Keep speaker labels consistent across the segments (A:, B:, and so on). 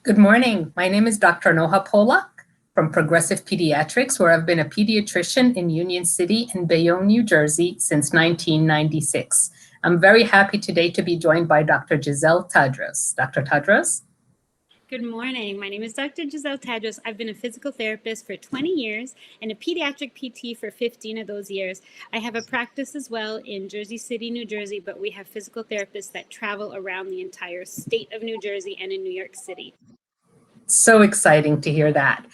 A: Good morning. My name is Dr. Noha Polack from Progressive Pediatrics, where I've been a pediatrician in Union City and Bayonne, New Jersey since 1996. I'm very happy today to be joined by Dr. Giselle Tadros. Dr. Tadros?
B: Good morning. My name is Dr. Giselle Tadros. I've been a physical therapist for 20 years and a pediatric PT for 15 of those years. I have a practice as well in Jersey City, New Jersey, but we have physical therapists that travel around the entire state of New Jersey and in New York City.
A: So exciting to hear that.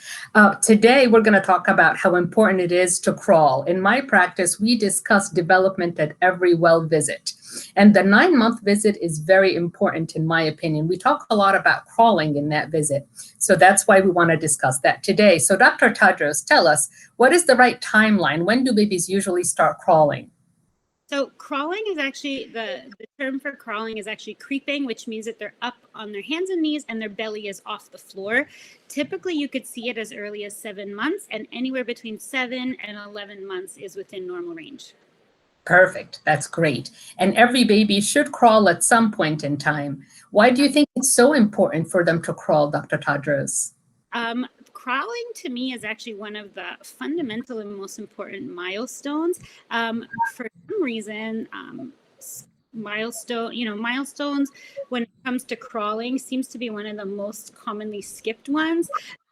A: Today, we're going to talk about how important it is to crawl. In my practice, we discuss development at every well visit. And the 9-month visit is very important, in my opinion. We talk a lot about crawling in that visit. So that's why we want to discuss that today. So Dr. Tadros, tell us, what is the right timeline? When do babies usually start crawling?
B: So crawling is actually, the term for crawling is actually creeping, which means that they're up on their hands and knees and their belly is off the floor. Typically, you could see it as early as 7 months, and anywhere between 7 and 11 months is within normal range.
A: Perfect. That's great. And every baby should crawl at some point in time. Why do you think it's so important for them to crawl, Dr. Tadros?
B: Crawling to me is actually one of the fundamental and most important milestones. For some reason, milestones when it comes to crawling seems to be one of the most commonly skipped ones.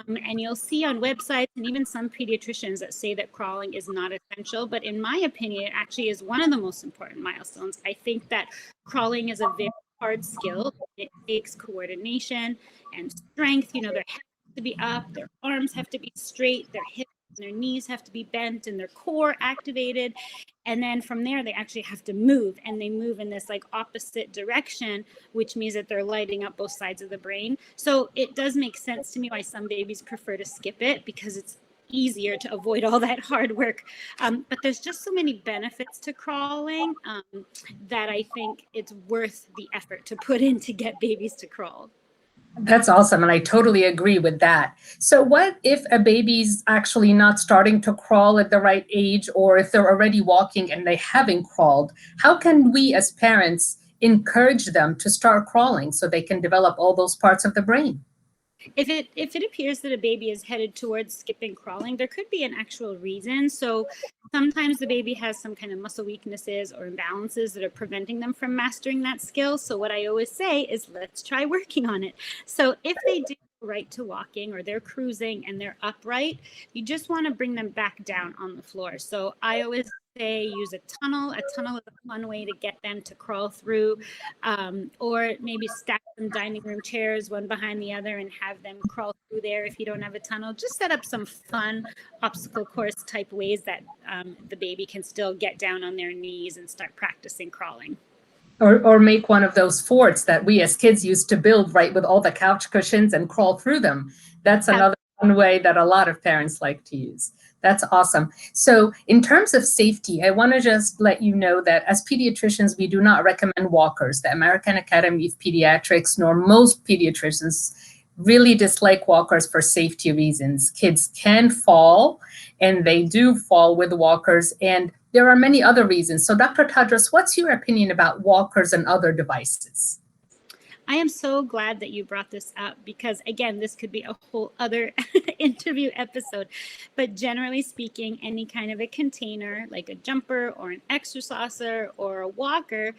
B: And you'll see on websites and even some pediatricians that say that crawling is not essential. But in my opinion, it actually is one of the most important milestones. I think that crawling is a very hard skill. It takes coordination and strength. Their head has to be up, their arms have to be straight, their hips and their knees have to be bent and their core activated. And then from there, they actually have to move, and they move in this like opposite direction, which means that they're lighting up both sides of the brain. So it does make sense to me why some babies prefer to skip it, because it's easier to avoid all that hard work. But there's just so many benefits to crawling that I think it's worth the effort to put in to get babies to crawl.
A: That's awesome. And I totally agree with that. So what if a baby's actually not starting to crawl at the right age, or if they're already walking and they haven't crawled? How can we as parents encourage them to start crawling so they can develop all those parts of the brain?
B: If it appears that a baby is headed towards skipping crawling, there could be an actual reason. So sometimes the baby has some kind of muscle weaknesses or imbalances that are preventing them from mastering that skill. So what I always say is, let's try working on it. So if they do right to walking, or they're cruising and they're upright, you just want to bring them back down on the floor. So I always say use a tunnel. A tunnel is a fun way to get them to crawl through, or maybe stack some dining room chairs one behind the other and have them crawl through there. If you don't have a tunnel, just set up some fun obstacle course type ways that the baby can still get down on their knees and start practicing crawling.
A: Or make one of those forts that we as kids used to build, right, with all the couch cushions and crawl through them. That's another fun way that a lot of parents like to use. That's awesome. So in terms of safety, I want to just let you know that as pediatricians, we do not recommend walkers. The American Academy of Pediatrics, nor most pediatricians, really dislike walkers for safety reasons. Kids can fall, and they do fall with walkers, and there are many other reasons. So Dr. Tadros, what's your opinion about walkers and other devices?
B: I am so glad that you brought this up, because again, this could be a whole other interview episode. But generally speaking, any kind of a container like a jumper or an exerciser or a walker,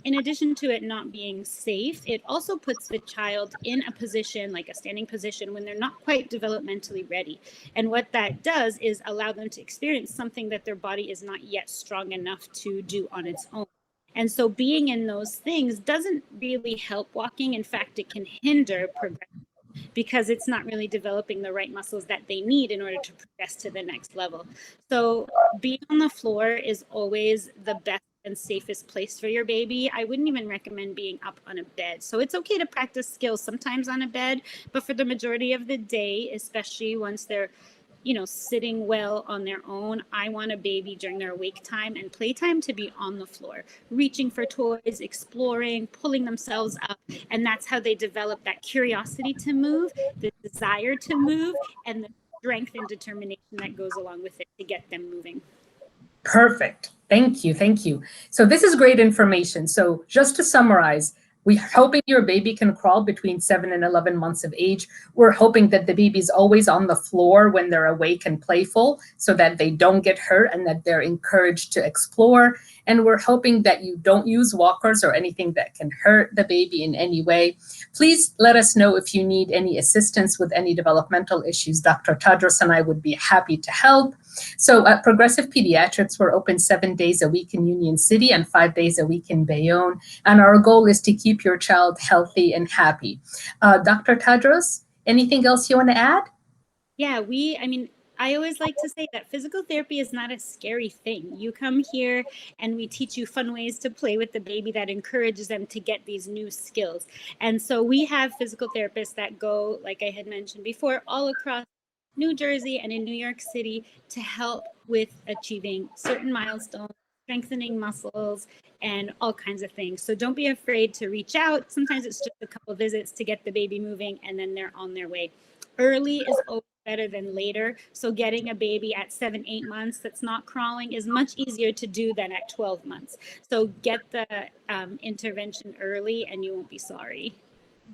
B: in addition to it not being safe, it also puts the child in a position, like a standing position, when they're not quite developmentally ready. And what that does is allow them to experience something that their body is not yet strong enough to do on its own. And so being in those things doesn't really help walking. In fact, it can hinder progression, because it's not really developing the right muscles that they need in order to progress to the next level. So being on the floor is always the best and safest place for your baby. I wouldn't even recommend being up on a bed. So it's okay to practice skills sometimes on a bed, but for the majority of the day, especially once they're sitting well on their own, I want a baby during their wake time and playtime to be on the floor, reaching for toys, exploring, pulling themselves up. And that's how they develop that curiosity to move, the desire to move, and the strength and determination that goes along with it to get them moving.
A: Perfect. Thank you. Thank you. So this is great information. So just to summarize, We're hoping your baby can crawl between 7 and 11 months of age. We're hoping that the baby's always on the floor when they're awake and playful so that they don't get hurt and that they're encouraged to explore. And we're hoping that you don't use walkers or anything that can hurt the baby in any way. Please let us know if you need any assistance with any developmental issues. Dr. Tadros and I would be happy to help. So at Progressive Pediatrics, we're open 7 days a week in Union City and 5 days a week in Bayonne. And our goal is to keep your child healthy and happy. Dr. Tadros, anything else you want to add?
B: Yeah, I always like to say that physical therapy is not a scary thing. You come here and we teach you fun ways to play with the baby that encourages them to get these new skills. And so we have physical therapists that go, like I had mentioned before, all across New Jersey and in New York City to help with achieving certain milestones, strengthening muscles, and all kinds of things. So don't be afraid to reach out. Sometimes it's just a couple visits to get the baby moving and then they're on their way. Early is always better than later. So getting a baby at 7, 8 months that's not crawling is much easier to do than at 12 months. So get the intervention early and you won't be sorry.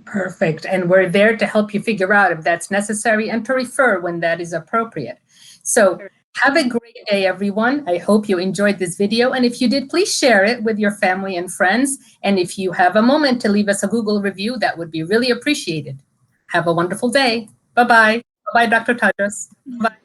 A: Perfect. And we're there to help you figure out if that's necessary and to refer when that is appropriate. So have a great day, everyone. I hope you enjoyed this video. And if you did, please share it with your family and friends. And if you have a moment to leave us a Google review, that would be really appreciated. Have a wonderful day. Bye-bye. Bye-bye, Dr. Tadros. Bye.